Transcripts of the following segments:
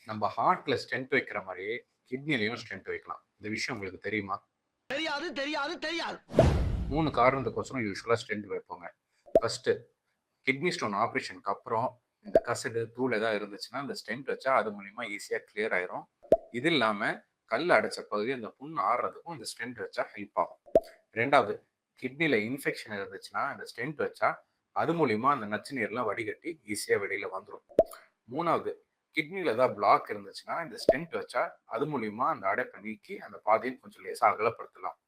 நம்ம ஹார்ட்ல ஸ்டென்ட் வைக்கிற மாதிரியே கிட்னிலையும் ஸ்டென்ட் வைக்கலாம். இந்த விஷயம் உங்களுக்கு தெரியுமா? தெரியாது தெரியாது தெரியாது. 3 காரணத்துக்கோசரம் யூசுவலா ஸ்டென்ட் வைப்போங்க. ஃபர்ஸ்ட்டு கிட்னி ஸ்டோன் ஆப்ரேஷனுக்கு அப்புறம் இந்த கசடு, தூள் ஏதாவது இருந்துச்சுன்னா, இந்த ஸ்டென்ட் வச்சா அது மூலியமா ஈஸியா கிளியர் ஆயிரும். இது இல்லாம கல் அடைச்ச பகுதி அந்த புண் ஆறுறதுக்கும் இந்த ஸ்டென்ட் வச்சா ஹெல்ப் ஆகும். 2வது கிட்னில இன்ஃபெக்ஷன் இருந்துச்சுன்னா, இந்த ஸ்டென்ட் வச்சா அது மூலியமா அந்த நச்சு நீர்லாம் வடிகட்டி ஈஸியா வெளியில வந்துரும். 3வது கிட்னில ஏதாவது பிளாக் இருந்துச்சுன்னா, இந்த ஸ்டென்ட் வச்சா அது மூலியமா அந்த அடைப்பை நீக்கி அந்த பாதையை கொஞ்சம் லேசா அகலப்படுத்தலாம்.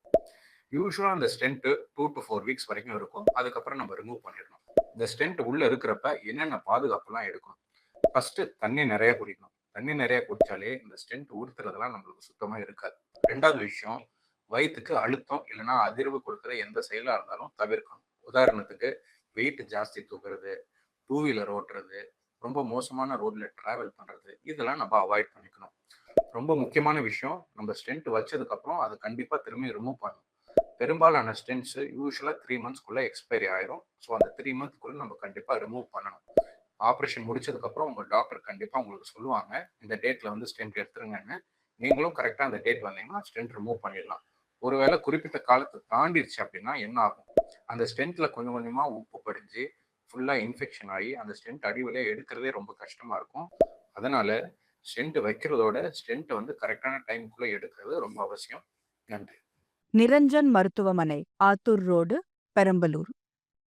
யூசுவலா அந்த ஸ்டென்ட் 2 to 4 வீக்ஸ் வரைக்கும் இருக்கும். அதுக்கப்புறம் நம்ம ரிமூவ் பண்ணிடணும். இந்த ஸ்டென்ட் உள்ள இருக்கிறப்ப என்னென்ன பாதுகாப்புலாம் எடுக்கணும்? ஃபர்ஸ்ட் தண்ணி நிறைய குடிக்கணும். தண்ணி நிறைய குடிச்சாலே இந்த ஸ்டென்ட் உறுத்துறதெல்லாம் நம்மளுக்கு சுத்தமா இருக்காது. 2வது விஷயம், வயித்துக்கு அழுத்தம் இல்லைன்னா அதிர்வு கொடுக்குற எந்த செயலா இருந்தாலும் தவிர்க்கணும். உதாரணத்துக்கு வெயிட் ஜாஸ்தி தூக்குறது, டூ வீலர் ஓட்டுறது, ரொம்ப மோசமான ரோட்ல டிராவல் பண்றது, இதெல்லாம் நம்ம அவாய்ட் பண்ணிக்கணும். ரொம்ப முக்கியமான விஷயம், நம்ம ஸ்டென்ட் வச்சதுக்கு அப்புறம் அதை கண்டிப்பா திரும்பி ரிமூவ் பண்ணணும். பெரும்பாலான ஸ்டென்ட்ஸ் யூஸ்வலா 3 மந்த்ஸ்க்குள்ள எக்ஸ்பைரி ஆயிரும். ஸோ அந்த 3 மந்த்க்குள்ள நம்ம கண்டிப்பா ரிமூவ் பண்ணணும். ஆப்ரேஷன் முடிச்சதுக்கு அப்புறம் உங்க டாக்டர் கண்டிப்பா உங்களுக்கு சொல்லுவாங்க, இந்த டேட்ல வந்து ஸ்டென்ட் எடுத்துருங்கன்னு. நீங்களும் கரெக்டா அந்த டேட் வந்தீங்கன்னா ஸ்டென்ட் ரிமூவ் பண்ணிடலாம். ஒருவேளை குறிப்பிட்ட காலத்தை தாண்டிடுச்சு அப்படின்னா என்ன ஆகும்? அந்த ஸ்டென்ட்ல கொஞ்சம் கொஞ்சமா உப்பு படிஞ்சு ஃபுல்லா இன்ஃபெக்ஷன் ஆகி அந்த ஸ்டென்ட் அடிவழியா எடுக்கிறதே ரொம்ப கஷ்டமா இருக்கும். அதனால ஸ்டென்ட் வைக்கிறதோட ஸ்டென்ட் வந்து கரெக்டான டைமுக்குள்ள எடுக்கிறது ரொம்ப அவசியம். நன்றி. நிரஞ்சன் மருத்துவமனை, ஆத்தூர் ரோடு, பெரம்பலூர்.